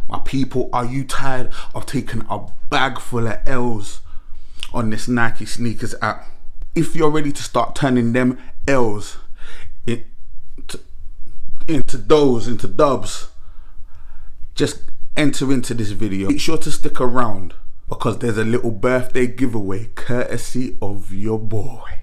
My people, are you tired of taking a bag full of L's on this Nike sneakers app? If you're ready to start turning them L's into dubs, just enter into this video. Make sure to stick around because there's a little birthday giveaway courtesy of your boy.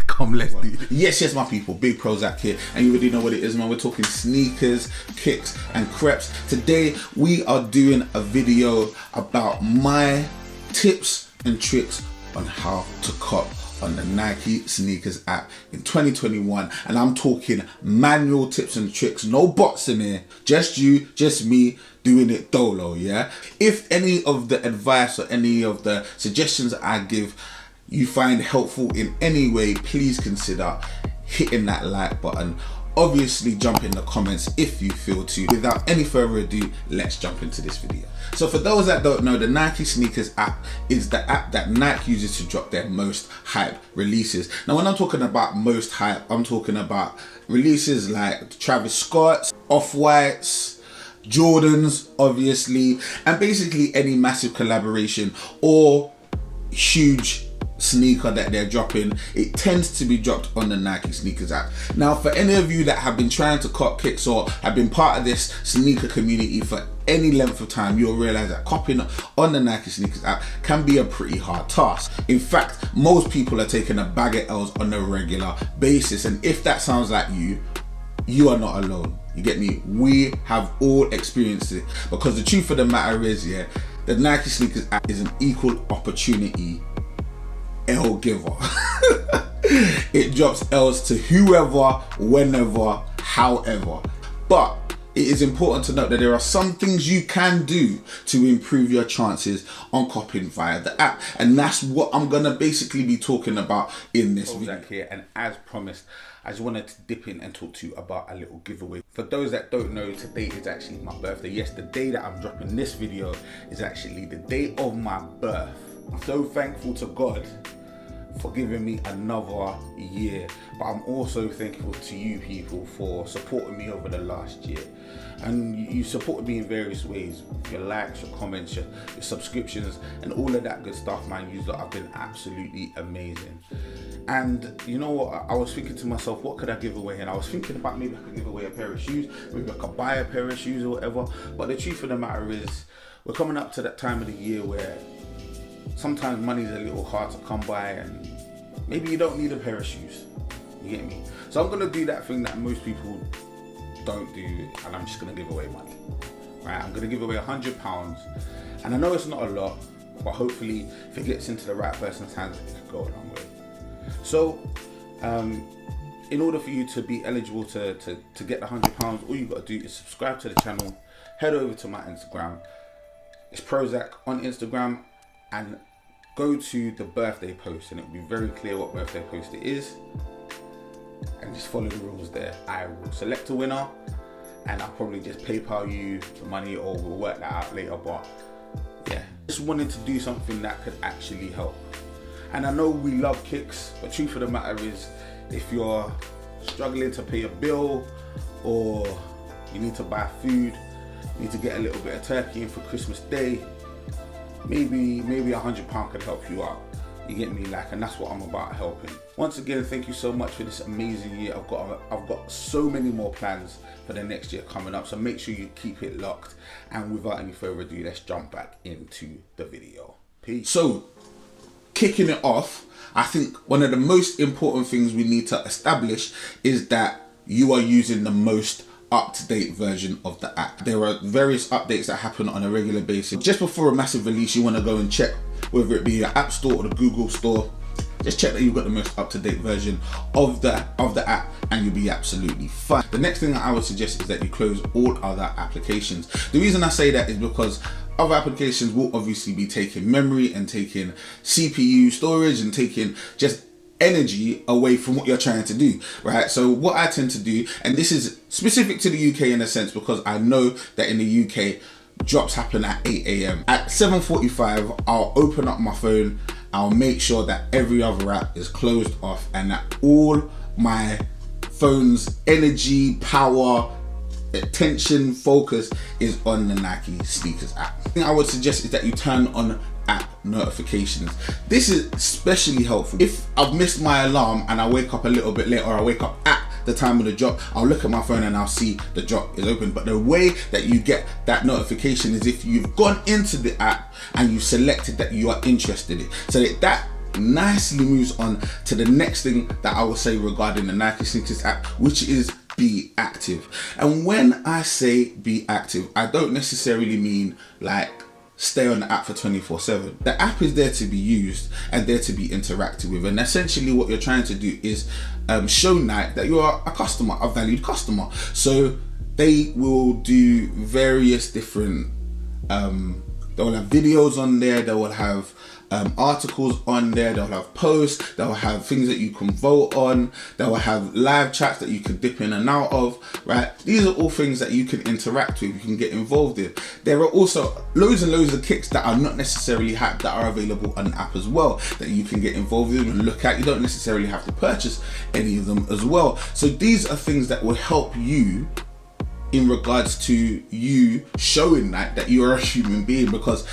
Come, let's do it. Yes, my people, Big Prozech here, and you already know what it is, man. We're talking sneakers, kicks, and creps. Today, we are doing a video about my tips and tricks on how to cop on the Nike SNKRS app in 2021, and I'm talking manual tips and tricks, no bots in here, just you, just me doing it dolo, yeah? If any of the advice or any of the suggestions I give you find helpful in any way, please consider hitting that like button. Obviously jump in the comments if you feel to. Without any further ado, let's jump into this video. So for those that don't know, the Nike SNKRS app is the app that Nike uses to drop their most hype releases. Now when I'm talking about most hype, I'm talking about releases like Travis Scott's, Off-White's, Jordan's obviously, and basically any massive collaboration or huge sneaker that they're dropping. It tends to be dropped on the Nike SNKRS app. Now for any of you that have been trying to cop kicks or have been part of this sneaker community for any length of time, you'll realize that copping on the Nike SNKRS app can be a pretty hard task. In fact, most people are taking a bag of L's on a regular basis, and if that sounds like you are not alone. You get me? We have all experienced it, because the truth of the matter is, yeah, the Nike SNKRS app is an equal opportunity L giver. It drops L's to whoever, whenever, however. But it is important to note that there are some things you can do to improve your chances on copying via the app, and that's what I'm gonna basically be talking about in this video here. And as promised, I just wanted to dip in and talk to you about a little giveaway. For those that don't know, today is actually my birthday. Yes, the day that I'm dropping this video is actually the day of my birth. I'm so thankful to God for giving me another year, but I'm also thankful to you people for supporting me over the last year. And you supported me in various ways, your likes, your comments, your subscriptions, and all of that good stuff, man. You lot have been absolutely amazing. And you know what, I was thinking to myself, what could I give away? And I was thinking about maybe I could give away a pair of shoes, maybe I could buy a pair of shoes or whatever. But the truth of the matter is, we're coming up to that time of the year where sometimes money's a little hard to come by, and maybe you don't need a pair of shoes. You get me? So I'm gonna do that thing that most people don't do, and I'm just gonna give away money. Right? I'm gonna give away £100, and I know it's not a lot, but hopefully if it gets into the right person's hands, it could go a long way. So, in order for you to be eligible to get the £100, all you gotta do is subscribe to the channel, head over to my Instagram. It's Prozech on Instagram, and go to the birthday post, and it'll be very clear what birthday post it is, and just follow the rules there. I will select a winner, and I'll probably just PayPal you the money, or we'll work that out later. But yeah, just wanted to do something that could actually help. And I know we love kicks, but truth of the matter is, if you're struggling to pay a bill, or you need to buy food, you need to get a little bit of turkey in for Christmas Day, maybe £100 could help you out. You get me? Like, and that's what I'm about, helping. Once again, thank you so much for this amazing year. I've got so many more plans for the next year coming up, so make sure you keep it locked. And without any further ado, let's jump back into the video. Peace. So, kicking it off, I think one of the most important things we need to establish is that you are using the most up-to-date version of the app. There are various updates that happen on a regular basis. Just before a massive release, you want to go and check whether it be your App Store or the Google Store. Just check that you've got the most up-to-date version of the app, and you'll be absolutely fine. The next thing that I would suggest is that you close all other applications. The reason I say that is because other applications will obviously be taking memory and taking CPU storage and taking just energy away from what you're trying to do, right? So what I tend to do, and this is specific to the UK in a sense, because I know that in the UK drops happen at 8 AM. At 7:45, I'll open up my phone, I'll make sure that every other app is closed off, and that all my phone's energy, power, attention focus is on the Nike Sneakers app. The thing I would suggest is that you turn on app notifications. This is especially helpful if I've missed my alarm and I wake up a little bit late, or I wake up at the time of the drop. I'll look at my phone and I'll see the drop is open. But the way that you get that notification is if you've gone into the app and you've selected that you are interested in. So that nicely moves on to the next thing that I will say regarding the Nike Sneakers app, which is be active. And when I say be active, I don't necessarily mean like stay on the app for 24/7. The app is there to be used and there to be interacted with, and essentially what you're trying to do is show Nike that you are a customer, a valued customer. So they will do various different they will have videos on there, they will have articles on there, they'll have posts, they'll have things that you can vote on, they'll have live chats that you can dip in and out of, right? These are all things that you can interact with, you can get involved in. There are also loads and loads of kicks that are not necessarily hype that are available on the app as well that you can get involved in and look at. You don't necessarily have to purchase any of them as well. So these are things that will help you in regards to you showing that you are a human being, because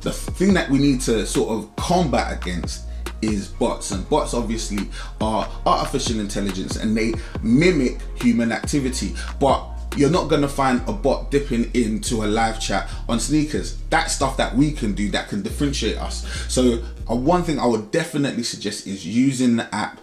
the thing that we need to sort of combat against is bots, and bots obviously are artificial intelligence and they mimic human activity. But you're not going to find a bot dipping into a live chat on sneakers. That's stuff that we can do that can differentiate us. So one thing I would definitely suggest is using the app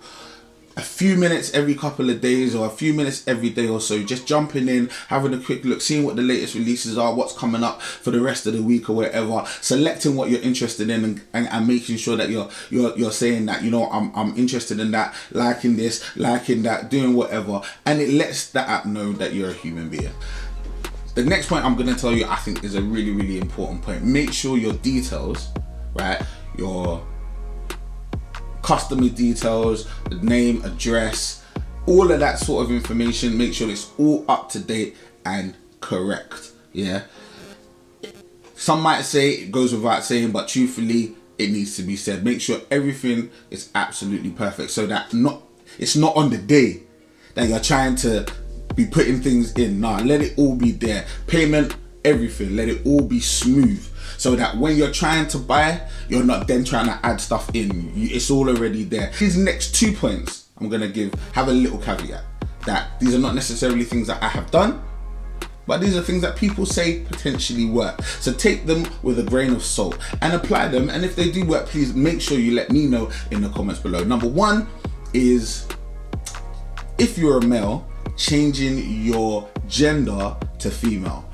a few minutes every couple of days, or a few minutes every day or so, just jumping in, having a quick look, seeing what the latest releases are, what's coming up for the rest of the week or whatever, selecting what you're interested in and making sure that you're saying that, you know, I'm interested in that, liking this, liking that, doing whatever, and it lets the app know that you're a human being. The next point I'm going to tell you, I think, is a really, really important point. Make sure your details, right, your customer details, the name, address, all of that sort of information, make sure it's all up to date and correct. Yeah, some might say it goes without saying, but truthfully it needs to be said. Make sure everything is absolutely perfect, so that it's not on the day that you're trying to be putting things in. Nah, let it all be there. Payment, everything, let it all be smooth, so that when you're trying to buy, you're not then trying to add stuff in. It's all already there. These next 2 points I'm gonna have a little caveat that these are not necessarily things that I have done, but these are things that people say potentially work. So take them with a grain of salt and apply them. And if they do work, please make sure you let me know in the comments below. Number one is, if you're a male, changing your gender to female.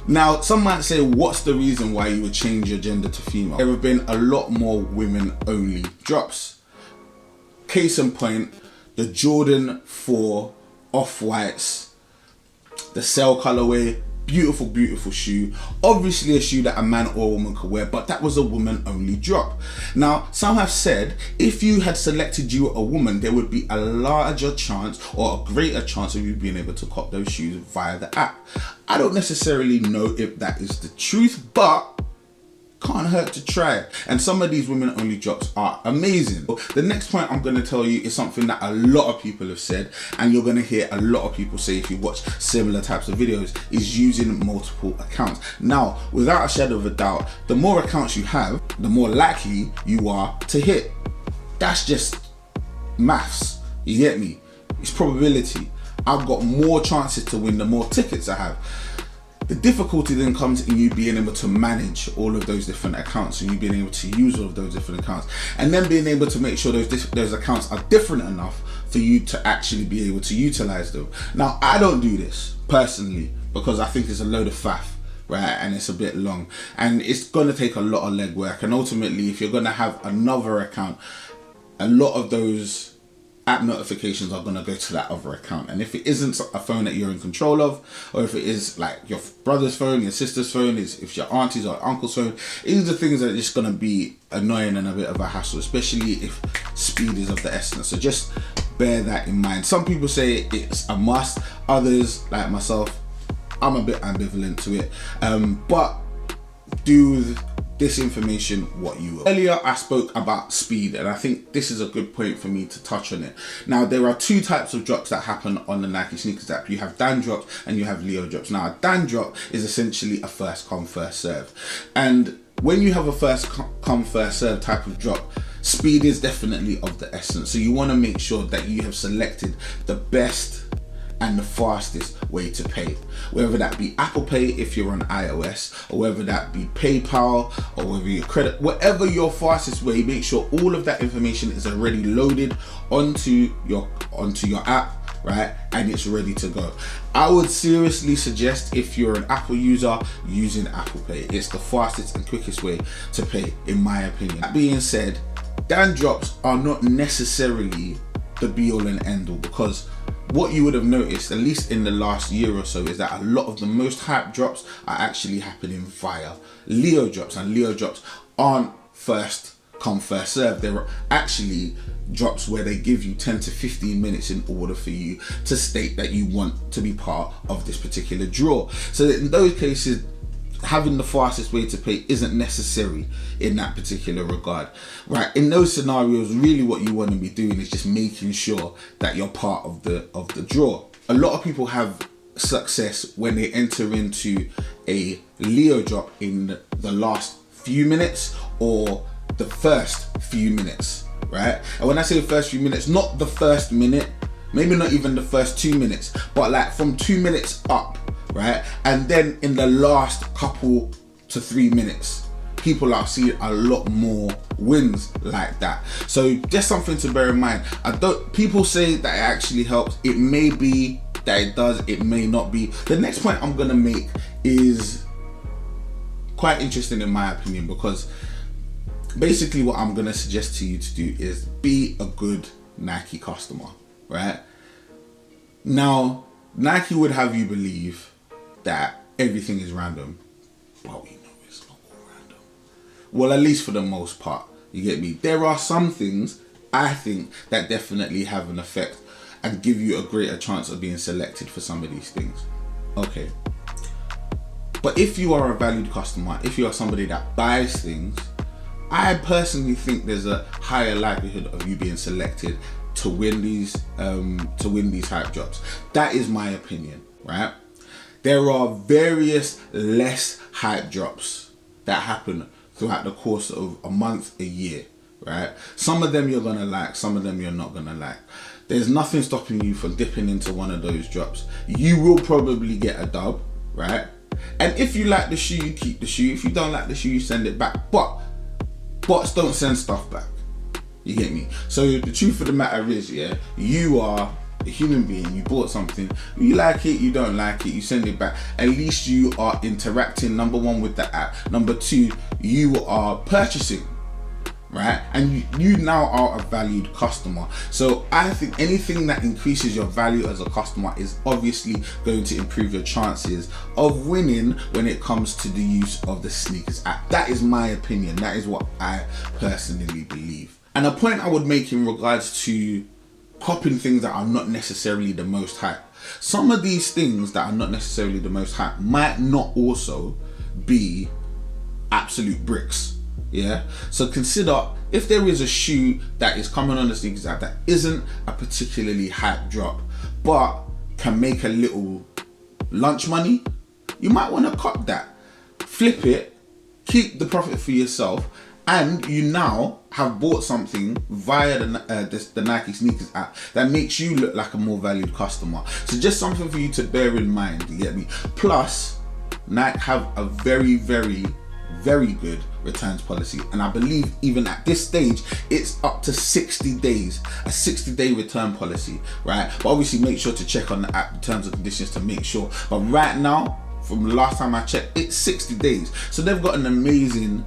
Now, some might say, what's the reason why you would change your gender to female? There have been a lot more women-only drops. Case in point, the Jordan 4 Off-Whites, the Cell colorway, beautiful, beautiful shoe. Obviously a shoe that a man or a woman could wear, but that was a woman-only drop. Now, some have said if you had selected you a woman, there would be a larger chance or a greater chance of you being able to cop those shoes via the app. I don't necessarily know if that is the truth, but can't hurt to try it. And some of these women only drops are amazing. The next point I'm going to tell you is something that a lot of people have said, and you're going to hear a lot of people say if you watch similar types of videos, is using multiple accounts. Now, without a shadow of a doubt, the more accounts you have, the more likely you are to hit. That's just maths, you get me? It's probability. I've got more chances to win the more tickets I have. The difficulty then comes in you being able to manage all of those different accounts, and you being able to use all of those different accounts, and then being able to make sure those accounts are different enough for you to actually be able to utilize them. Now, I don't do this personally because I think it's a load of faff, right? And it's a bit long, and it's gonna take a lot of legwork. And ultimately, if you're gonna have another account, a lot of those app notifications are going to go to that other account. And if it isn't a phone that you're in control of, or if it is like your brother's phone, your sister's phone, if your auntie's or uncle's phone, these are things that are just going to be annoying and a bit of a hassle, especially if speed is of the essence. So just bear that in mind. Some people say it's a must, others, like myself, I'm a bit ambivalent to it, but do this information what you will. Earlier I spoke about speed, and I think this is a good point for me to touch on it. Now there are two types of drops that happen on the Nike Sneakers app. You have Dan drops and you have Leo drops. Now a Dan drop is essentially a first come first serve, and when you have a first come first serve type of drop, speed is definitely of the essence. So you want to make sure that you have selected the best and the fastest way to pay, whether that be Apple Pay if you're on iOS, or whether that be PayPal, or whether your credit, whatever your fastest way. Make sure all of that information is already loaded onto your app, right, and it's ready to go. I would seriously suggest, if you're an Apple user, using Apple Pay. It's the fastest and quickest way to pay, in my opinion. That being said, Dan drops are not necessarily the be all and end all, because what you would have noticed, at least in the last year or so, is that a lot of the most hype drops are actually happening via Leo drops, and Leo drops aren't first come first serve. They're actually drops where they give you 10 to 15 minutes in order for you to state that you want to be part of this particular draw. So that in those cases, having the fastest way to pay isn't necessary in that particular regard, right? In those scenarios, really what you want to be doing is just making sure that you're part of the draw. A lot of people have success when they enter into a Leo drop in the last few minutes or the first few minutes, right? And when I say the first few minutes, not the first minute, maybe not even the first 2 minutes, but like from 2 minutes up, right? And then in the last couple to 3 minutes, people are seeing a lot more wins like that. So just something to bear in mind. People say that it actually helps. It may be that it does, it may not be. The next point I'm gonna make is quite interesting in my opinion, because basically what I'm gonna suggest to you to do is be a good Nike customer, right? Now, Nike would have you believe that everything is random, but we know it's not all random. Well, at least for the most part, you get me? There are some things I think that definitely have an effect and give you a greater chance of being selected for some of these things. Okay. But if you are a valued customer, if you are somebody that buys things, I personally think there's a higher likelihood of you being selected to win these hype drops. That is my opinion, right? There are various less hype drops that happen throughout the course of a month, a year, right? Some of them you're gonna like, some of them you're not gonna like. There's nothing stopping you from dipping into one of those drops. You will probably get a dub, right? And if you like the shoe, you keep the shoe. If you don't like the shoe, you send it back. But bots don't send stuff back. You get me? So the truth of the matter is, yeah, you are a human being. You bought something, you like it, you don't like it, you send it back. At least you are interacting, number one, with the app. Number two, you are purchasing, right? And you now are a valued customer. So I think anything that increases your value as a customer is obviously going to improve your chances of winning when it comes to the use of the sneakers app. That is my opinion. That is what I personally believe. And a point I would make in regards to popping things that are not necessarily the most hype. Some of these things that are not necessarily the most hype might not also be absolute bricks. Yeah. So consider, if there is a shoe that is coming on the sneakers app that isn't a particularly hype drop, but can make a little lunch money, you might want to cut that, flip it, keep the profit for yourself, and you now have bought something via the Nike Sneakers app that makes you look like a more valued customer. So just something for you to bear in mind, you get me? Plus, Nike have a very, very, very good returns policy, and I believe even at this stage it's up to 60 days, a 60-day return policy, right? But obviously make sure to check on the app, the terms and conditions, to make sure. But right now, from the last time I checked, it's 60 days. So they've got an amazing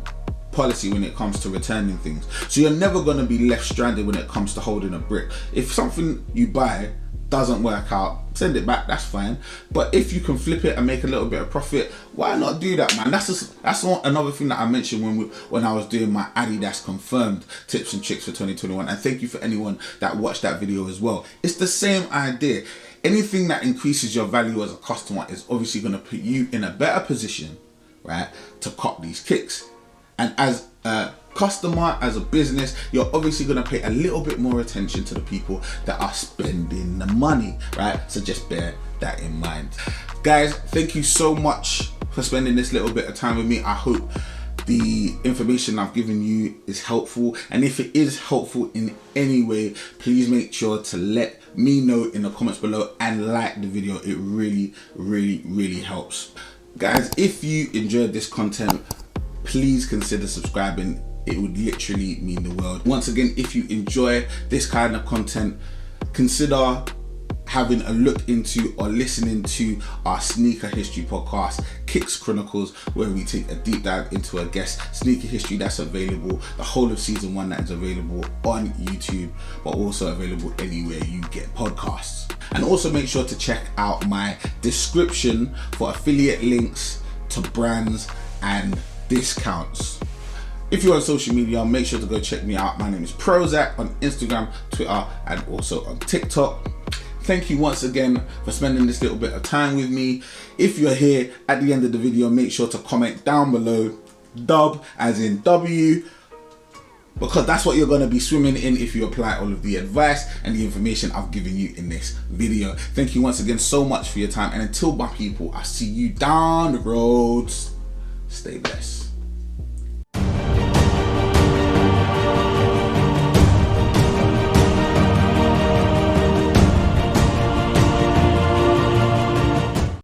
policy when it comes to returning things. So you're never going to be left stranded when it comes to holding a brick. If something you buy doesn't work out, send it back, that's fine. But if you can flip it and make a little bit of profit, why not do that, man? That's another thing that I mentioned when I was doing my Adidas confirmed tips and tricks for 2021. And thank you for anyone that watched that video as well. It's the same idea. Anything that increases your value as a customer is obviously going to put you in a better position, right, to cop these kicks. And as a customer, as a business, you're obviously going to pay a little bit more attention to the people that are spending the money, right? So just bear that in mind. Guys, thank you so much for spending this little bit of time with me. I hope the information I've given you is helpful, and if it is helpful in any way, please make sure to let me know in the comments below and like the video. It really helps. Guys, if you enjoyed this content, please consider subscribing. It would literally mean the world. Once again, if you enjoy this kind of content, consider having a look into or listening to our sneaker history podcast, Kicks Chronicles, where we take a deep dive into a guest sneaker history that's available, the whole of season 1 that is available on YouTube, but also available anywhere you get podcasts. And also make sure to check out my description for affiliate links to brands and discounts. If you're on social media, make sure to go check me out. My name is Prozech on Instagram, Twitter, and also on TikTok. Thank you once again for spending this little bit of time with me. If you're here at the end of the video, make sure to comment down below, dub as in W, because that's what you're going to be swimming in if you apply all of the advice and the information I've given you in this video. Thank you once again so much for your time, and until my people, I see you down the roads. Stay blessed.